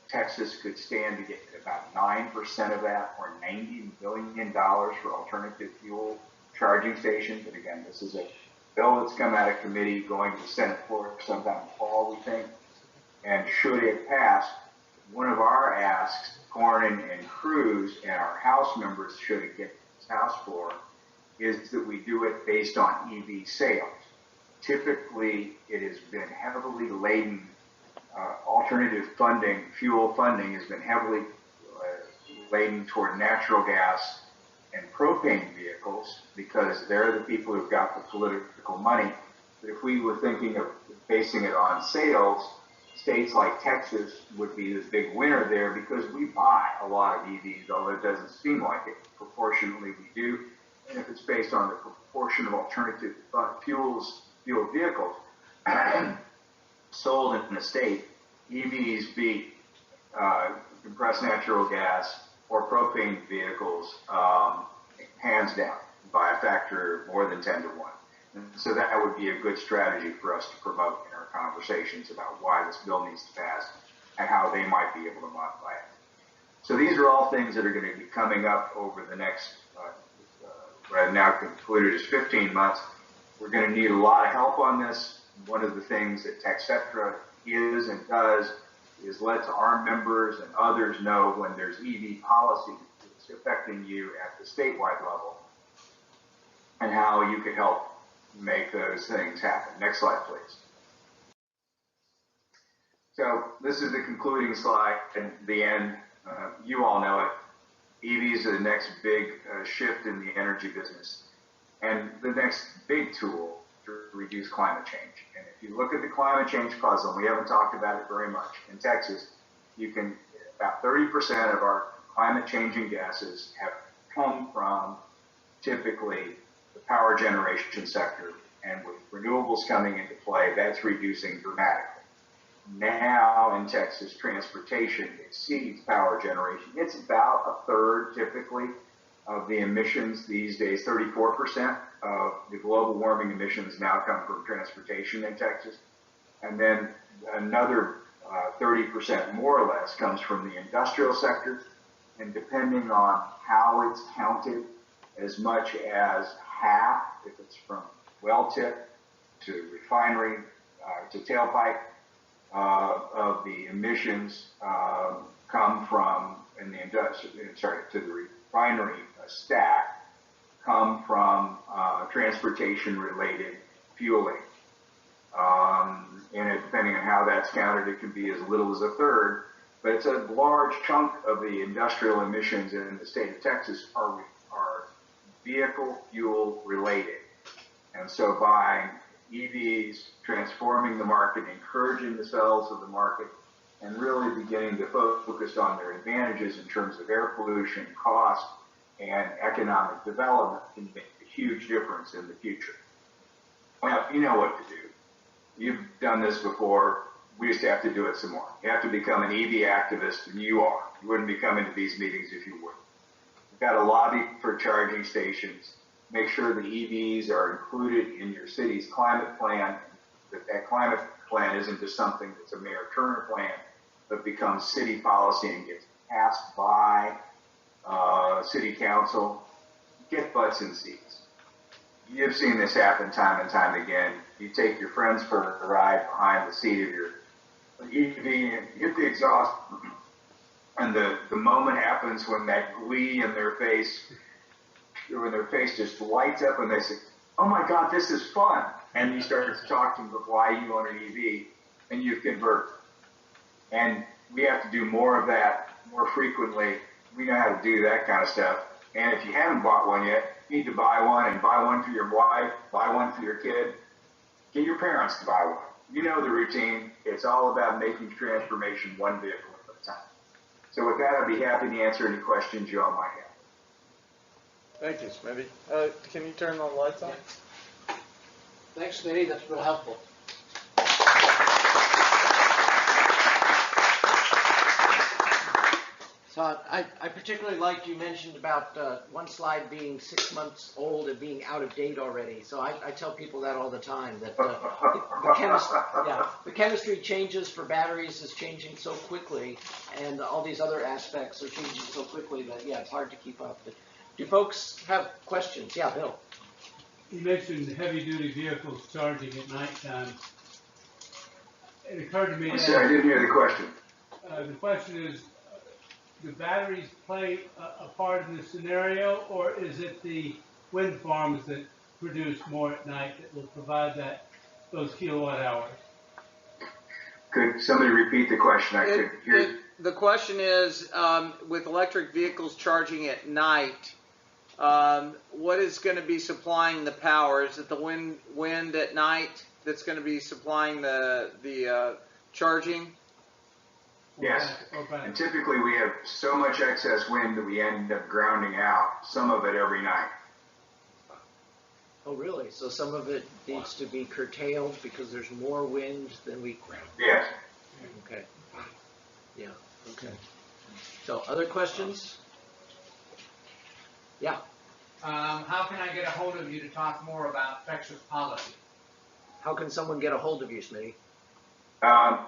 A: Texas could stand to get about 9% of that, or $90 billion for alternative fuel charging stations. And again, this is a bill that's come out of committee, going to the Senate floor sometime in fall, we think. And should it pass, one of our asks, Cornyn and Cruz and our House members, should it get to this House floor, is that we do it based on EV sales. Typically, it has been heavily laden. Alternative funding, fuel funding, has been heavily laden toward natural gas and propane vehicles because they're the people who've got the political money. But if we were thinking of basing it on sales, states like Texas would be the big winner there because we buy a lot of EVs, although it doesn't seem like it. Proportionally, we do. And if it's based on the proportion of alternative fuel vehicles sold in the state, EVs beat compressed natural gas or propane vehicles hands down by a factor more than 10 to 1. And so that would be a good strategy for us to promote in our conversations about why this bill needs to pass and how they might be able to modify it. So these are all things that are going to be coming up over the next, what I've now concluded is 15 months. We're going to need a lot of help on this. One of the things that TxETRA is and does is let our members and others know when there's EV policy that's affecting you at the statewide level and how you can help make those things happen. Next slide, please. So this is the concluding slide and the end. You all know it. EVs are the next big shift in the energy business and the next big tool to reduce climate change. And if you look at the climate change puzzle, and we haven't talked about it very much, in Texas, you can, about 30% of our climate changing gases have come from typically the power generation sector. And with renewables coming into play, that's reducing dramatically. Now in Texas, transportation exceeds power generation. It's about a third typically of the emissions these days. 34% of the global warming emissions now come from transportation in Texas. And then another 30% more or less comes from the industrial sector. And depending on how it's counted, as much as half, if it's from well tip to refinery to tailpipe, of the emissions come from, in the to the refinery stack, come from transportation-related fueling. And depending on how that's counted, it can be as little as a third, but it's a large chunk of the industrial emissions in the state of Texas are vehicle fuel related. And so by EVs transforming the market, encouraging the sales of the market, and really beginning to focus on their advantages in terms of air pollution, cost, and economic development can make a huge difference in the future. Well, you know what to do. You've done this before. We just have to do it some more. You have to become an EV activist, and you are. You wouldn't be coming to these meetings if you wouldn't. You've got to lobby for charging stations. Make sure the EVs are included in your city's climate plan, that climate plan isn't just something that's a Mayor Turner plan, but becomes city policy and gets passed by city council. Get butts in seats. You've seen this happen time and time again. You take your friends for a ride behind the seat of your EV and hit the exhaust, and the moment happens when that glee in their face, when their face just lights up and they say, oh my God, this is fun. And you start talking about why you own an EV and you convert. And we have to do more of that more frequently. We know how to do that kind of stuff. And if you haven't bought one yet, you need to buy one, and buy one for your wife, buy one for your kid. Get your parents to buy one. You know the routine. It's all about making transformation one vehicle at a time. So with that, I'd be happy to answer any questions you all might have.
C: Thank you, Smitty. Can you turn the lights on?
D: Thanks, Smitty. That's real helpful. Todd, I particularly like you mentioned about one slide being 6 months old and being out of date already. So I tell people that all the time, that the chemistry changes for batteries is changing so quickly, and all these other aspects are changing so quickly that, yeah, it's hard to keep up. But do folks have questions? Yeah, Bill.
E: You mentioned heavy-duty vehicles charging at nighttime. It occurred to me
A: I'm sorry, I didn't hear the question.
E: The question is, do batteries play a part in this scenario, or is it the wind farms that produce more at night that will provide those kilowatt hours?
A: Could somebody repeat the question? I couldn't hear.
B: The question is, with electric vehicles charging at night, what is going to be supplying the power? Is it the wind at night that's going to be supplying the charging?
A: Yes, and typically we have so much excess wind that we end up grounding out some of it every night.
D: Oh, really? So some of it needs to be curtailed because there's more wind than we...
A: Yes.
D: Okay. Yeah, okay. So other questions? Yeah.
F: How can I get a hold of you to talk more about Texas policy?
D: How can someone get a hold of you, Smitty?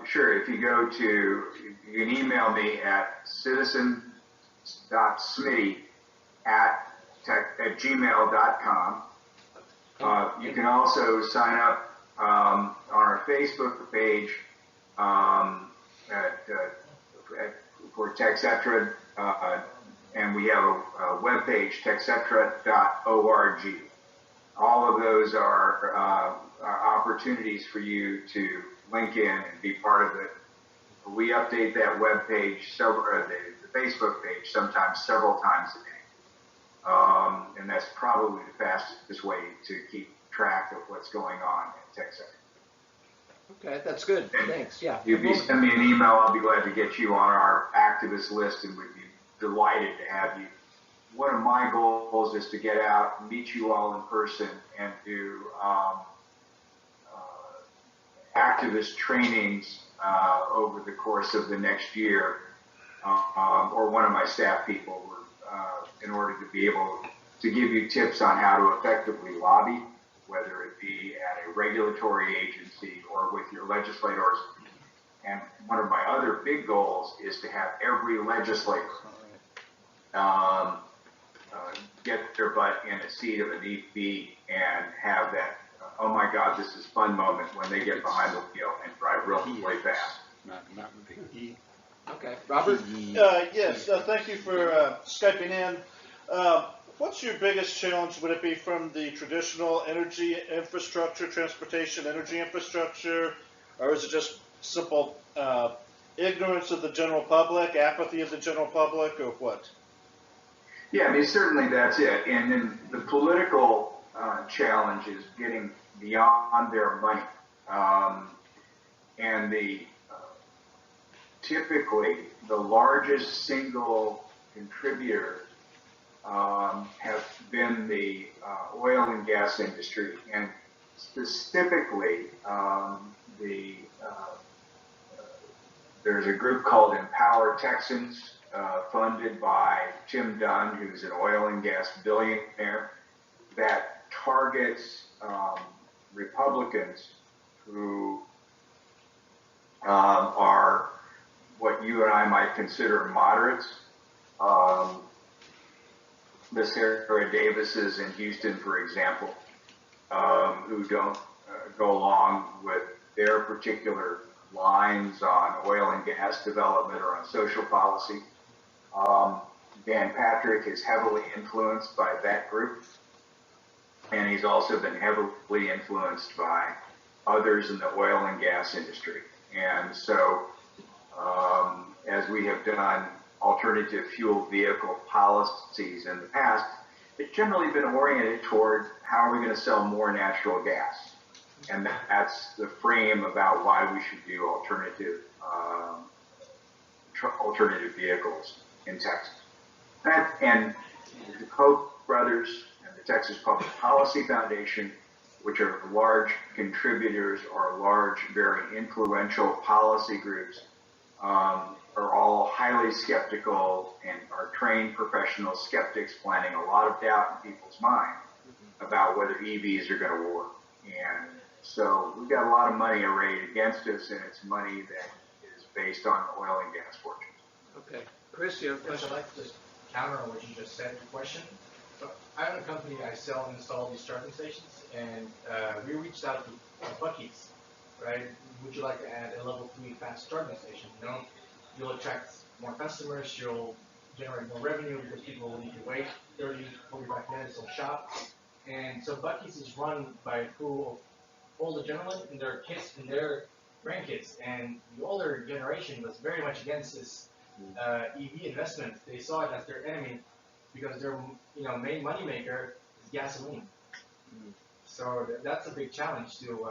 A: Sure, if you go to, you can email me at citizen.smitty@gmail.com. You can also sign up on our Facebook page for TxETRA, and we have a webpage, TxETRA.org. All of those are opportunities for you to link in and be part of it. We update that web page, the Facebook page, sometimes several times a day. And that's probably the fastest way to keep track of what's going on at TxETRA.
D: Okay, that's good. Thanks. Yeah.
A: If you send me an email, I'll be glad to get you on our activist list, and we'd be delighted to have you. One of my goals is to get out, meet you all in person, and do activist trainings over the course of the next year, or one of my staff people, in order to be able to give you tips on how to effectively lobby, whether it be at a regulatory agency or with your legislators. And one of my other big goals is to have every legislator get their butt in a seat of an EP and have that, oh my God, this is fun moment when they get behind the wheel and drive really fast.
D: Okay, Robert?
G: Yes, thank you for Skyping in. What's your biggest challenge? Would it be from the traditional energy infrastructure, transportation energy infrastructure, or is it just simple ignorance of the general public, apathy of the general public, or what?
A: Yeah, I mean, certainly that's it. And then the political challenge is getting beyond their money. And typically the largest single contributor has been the oil and gas industry, and specifically there's a group called Empower Texans, funded by Tim Dunn, who's an oil and gas billionaire, that targets Republicans who are what you and I might consider moderates. The Sarah Davises in Houston, for example, who don't go along with their particular lines on oil and gas development or on social policy. Dan Patrick is heavily influenced by that group, and he's also been heavily influenced by others in the oil and gas industry. And so, as we have done alternative fuel vehicle policies in the past, it's generally been oriented toward how are we going to sell more natural gas. And that's the frame about why we should do alternative vehicles in Texas. And the Koch brothers and the Texas Public Policy Foundation, which are large contributors or large, very influential policy groups, are all highly highly skeptical and are trained professional skeptics, planting a lot of doubt in people's mind about whether EVs are going to work. And so we've got a lot of money arrayed against us, and it's money that is based on oil and gas fortunes.
D: Okay. Chris, you have a
F: Yes,
D: question?
F: I'd like to just counter on what you just said, the question. So I own a company, I sell and install these charging stations, and we reached out to Buc-ee's, right? Would you like to add a level 3 fast charging station? You know, you'll attract more customers, you'll generate more revenue because people will need to wait 30, 45 minutes to shop. And so Buc-ee's is run by a crew of older gentlemen and their kids and their grandkids. And the older generation was very much against this EV investment. They saw it as their enemy because their main moneymaker is gasoline. So that's a big challenge to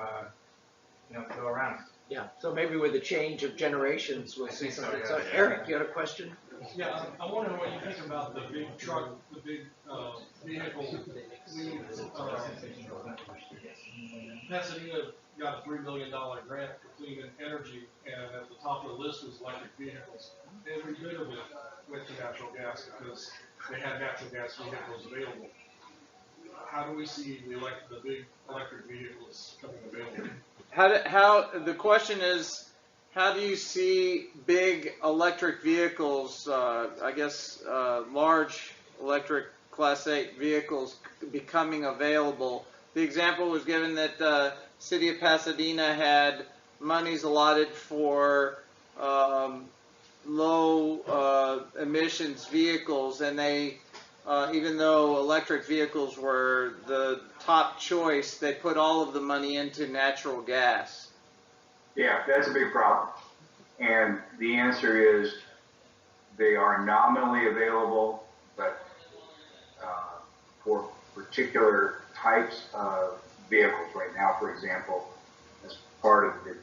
F: go around.
D: Yeah, so maybe with the change of generations, we'll see
F: so,
D: something.
F: yeah.
D: So Eric, you had a question?
H: Yeah, I wonder what you think about the big truck, the big vehicle. Pasadena got a $3 million grant for clean energy, and at the top of the list was electric vehicles. Every bit of it went to natural gas because they had natural gas vehicles available. How do we see the big electric vehicles coming available?
B: The question is, how do you see big electric vehicles, large electric Class 8 vehicles becoming available? The example was given that the city of Pasadena had monies allotted for low emissions vehicles, and they, even though electric vehicles were the top choice, they put all of the money into natural gas.
A: Yeah, that's a big problem. And the answer is they are nominally available, but for particular types of vehicles. Right now, for example, as part of the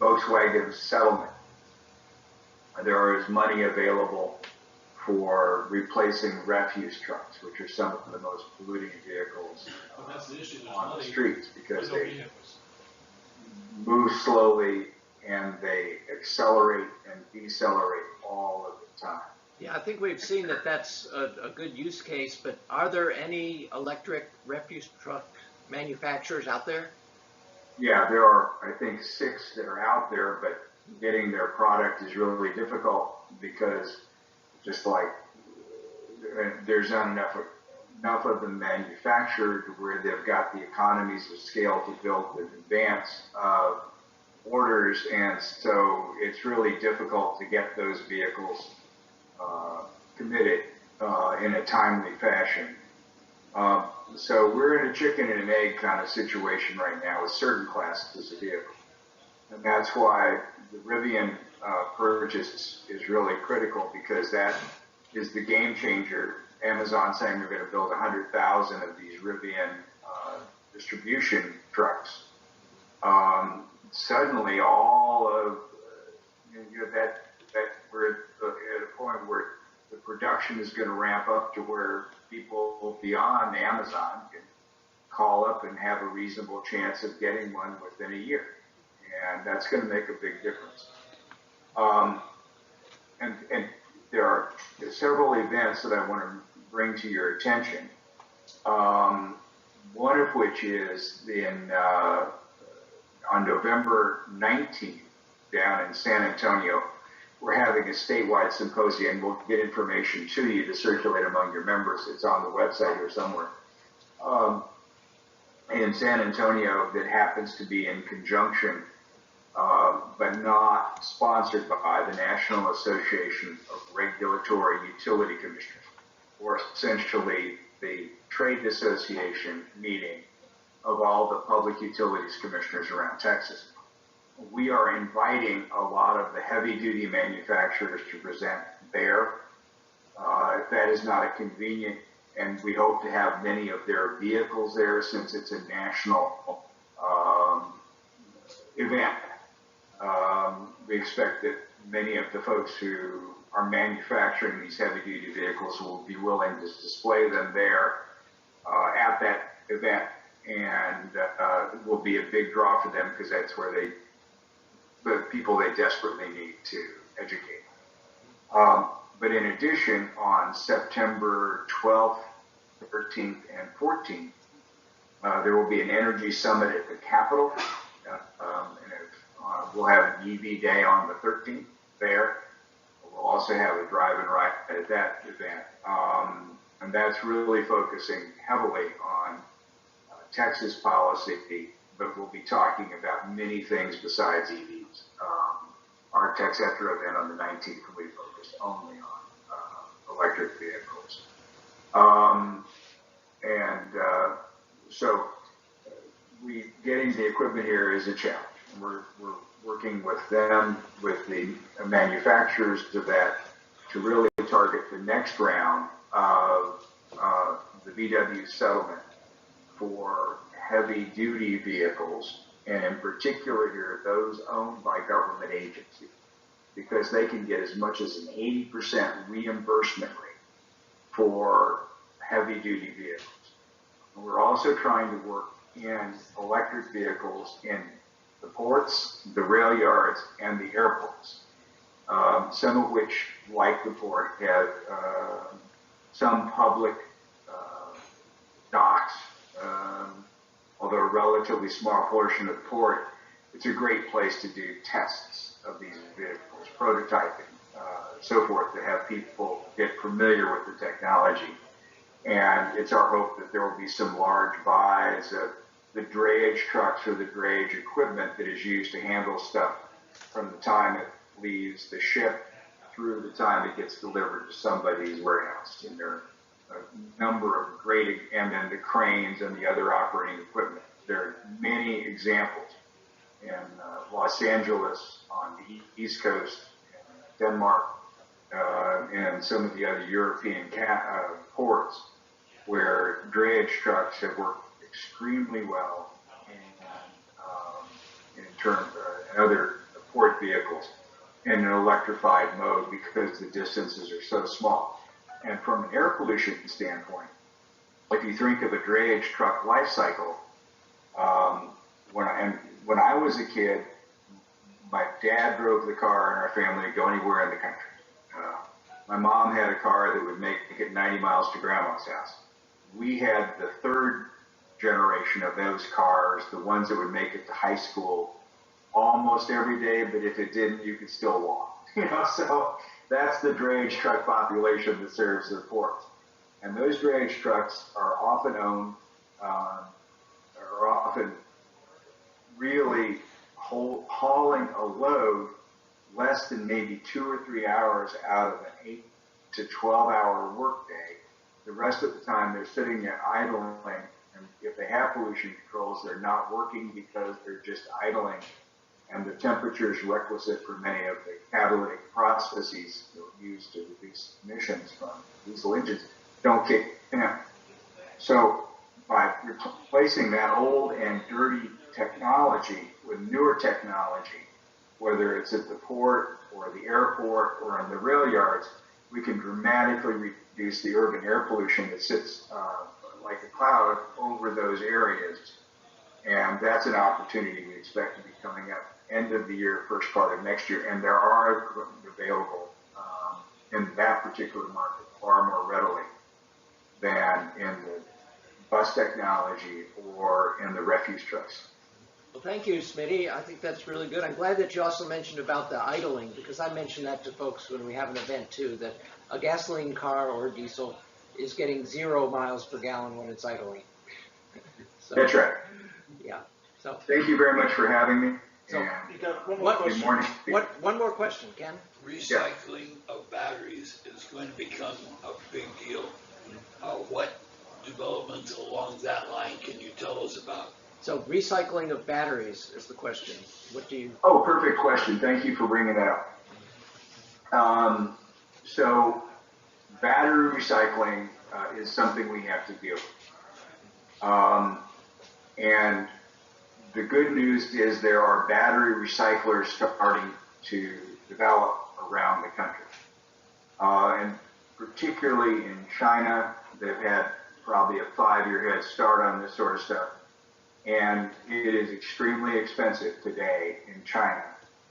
A: Volkswagen settlement, there is money available for replacing refuse trucks, which are some of the most polluting vehicles
H: That's the issue. There's
A: on the
H: money,
A: streets because
H: but no
A: they
H: vehicles.
A: move slowly and they accelerate and decelerate all of the time.
D: Yeah, I think we've seen that that's a good use case, but are there any electric refuse truck manufacturers out there?
A: Yeah, there are, I think, 6 that are out there, but getting their product is really difficult because just like there's not enough of them manufactured where they've got the economies of scale to build in advance of orders, and so it's really difficult to get those vehicles committed in a timely fashion. So we're in a chicken and an egg kind of situation right now with certain classes of vehicles. And that's why the Rivian purchase is really critical, because that is the game changer. Amazon saying they're going to build 100,000 of these Rivian distribution trucks. Suddenly all of that we're at a point where the production is going to ramp up to where people beyond Amazon can call up and have a reasonable chance of getting one within a year. And that's going to make a big difference. And there are several events that I want to bring to your attention. One of which is on November 19th down in San Antonio. We're having a statewide symposium. We'll get information to you to circulate among your members. It's on the website here somewhere. In San Antonio, that happens to be in conjunction, but not sponsored by the National Association of Regulatory Utility Commissioners, or essentially the trade association meeting of all the public utilities commissioners around Texas. We are inviting a lot of the heavy-duty manufacturers to present there. If that is not a convenient, and we hope to have many of their vehicles there since it's a national event. We expect that many of the folks who are manufacturing these heavy-duty vehicles will be willing to display them there at that event, and it will be a big draw for them because that's where the people they desperately need to educate. But in addition, on September 12th, 13th, and 14th, there will be an energy summit at the Capitol. We'll have an EV day on the 13th there. We'll also have a drive and ride at that event. And that's really focusing heavily on Texas policy, but we'll be talking about many things besides EVs. Our TxETRA event on the 19th will be focused only on electric vehicles. So getting the equipment here is a challenge. We're working with them, with the manufacturers of that, to really target the next round of the VW settlement for heavy-duty vehicles, and in particular here, those owned by government agencies, because they can get as much as an 80% reimbursement rate for heavy-duty vehicles. And we're also trying to work in electric vehicles in the ports, the rail yards, and the airports, some of which, like the port, have some public docks. Although a relatively small portion of the port, it's a great place to do tests of these vehicles, prototyping, so forth, to have people get familiar with the technology. And it's our hope that there will be some large buys of the drayage trucks or the drayage equipment that is used to handle stuff from the time it leaves the ship through the time it gets delivered to somebody's warehouse. And there are a number of great, and then the cranes and the other operating equipment. There are many examples in Los Angeles, on the East Coast, Denmark, and some of the other European ports, where drayage trucks have worked extremely well in terms of other port vehicles in an electrified mode, because the distances are so small. And from an air pollution standpoint, if you think of a drayage truck life cycle, when I was a kid, my dad drove the car in our family to go anywhere in the country. My mom had a car that would make it 90 miles to grandma's house. We had the third generation of those cars, the ones that would make it to high school almost every day, but if it didn't, you could still walk. So that's the drayage truck population that serves the ports. And those drayage trucks are often owned, are often really hauling a load less than maybe 2 or 3 hours out of an 8 to 12 hour workday. The rest of the time they're sitting there idling, and if they have pollution controls, they're not working because they're just idling, and the temperatures requisite for many of the catalytic processes used to reduce emissions from diesel engines don't kick in. So by replacing that old and dirty technology with newer technology, whether it's at the port or the airport or in the rail yards, we can dramatically reduce the urban air pollution that sits like a cloud over those areas. And that's an opportunity we expect to be coming up end of the year, first part of next year. And there are equipment available in that particular market far more readily than in the bus technology or in the refuse trucks.
D: Well, thank you, Smitty. I think that's really good. I'm glad that you also mentioned about the idling, because I mentioned that to folks when we have an event too, that a gasoline car or diesel is getting 0 miles per gallon when it's idling. So,
A: that's right.
D: Yeah. So
A: thank you very much for having me.
D: So,
G: You got one more question?
A: Good morning.
D: one more question, Ken?
I: Recycling of batteries is going to become a big deal. What developments along that line can you tell us about?
D: So recycling of batteries is the question. What do you?
A: Oh, perfect question. Thank you for bringing that up. So battery recycling is something we have to deal with. And the good news is there are battery recyclers starting to develop around the country. And particularly in China, they've had probably a 5-year head start on this sort of stuff. And it is extremely expensive today in China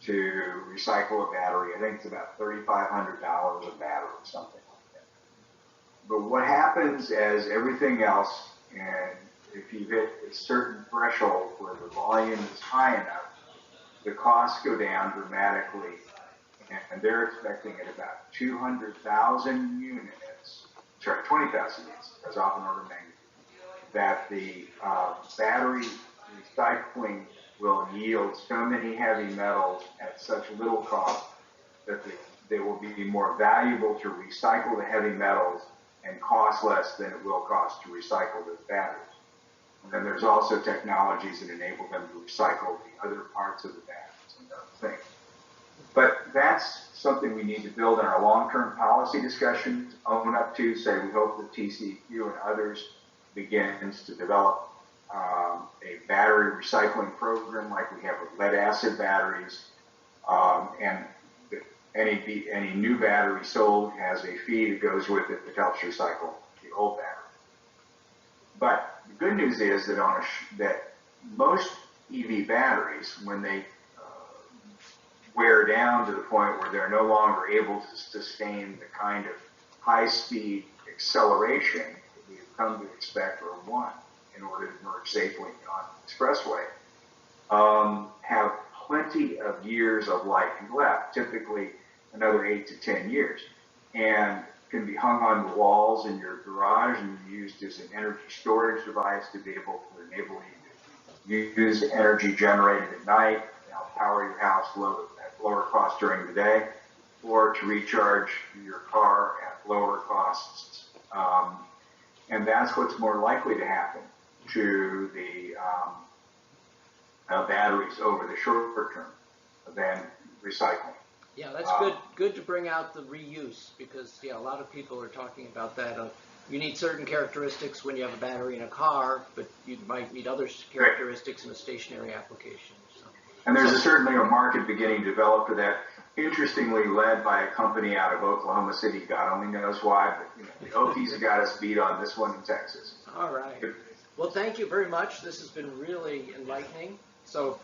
A: to recycle a battery. I think it's about $3,500 a battery or something like that. But what happens as everything else, and if you hit a certain threshold where the volume is high enough, the costs go down dramatically, and they're expecting at about 200,000 units, sorry, 20,000 units, as often order of magnitude, that the battery recycling will yield so many heavy metals at such little cost that they will be more valuable to recycle the heavy metals and cost less than it will cost to recycle the batteries. And then there's also technologies that enable them to recycle the other parts of the batteries and other things. But that's something we need to build in our long-term policy discussions, own up to, say we hope that TCEQ and others begins to develop a battery recycling program like we have with lead acid batteries, and any new battery sold has a fee that goes with it that helps recycle the old battery. But the good news is that that most EV batteries, when they wear down to the point where they're no longer able to sustain the kind of high-speed acceleration that we've come to expect or want in order to merge safely on the expressway, have plenty of years of life left, typically another 8 to 10 years, and can be hung on the walls in your garage and used as an energy storage device to be able to enable you to use energy generated at night, power your house at lower cost during the day, or to recharge your car at lower costs. And that's what's more likely to happen to the batteries over the short term than recycling.
D: Yeah, that's good to bring out the reuse, because a lot of people are talking about that. You need certain characteristics when you have a battery in a car, but you might need other characteristics in a stationary application. So.
A: And there's certainly a market beginning to develop for that, interestingly led by a company out of Oklahoma City. God only knows why, but the Okies have got us beat on this one in Texas.
D: All right. Well, thank you very much. This has been really enlightening. So.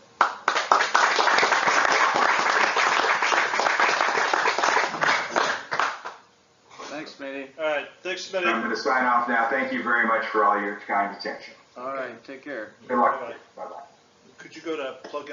B: Thanks, Smitty.
G: All right, thanks, Smitty.
A: I'm going to sign off now. Thank you very much for all your kind attention.
B: All right, take care.
A: Good luck. Bye-bye.
G: Could you go to plug in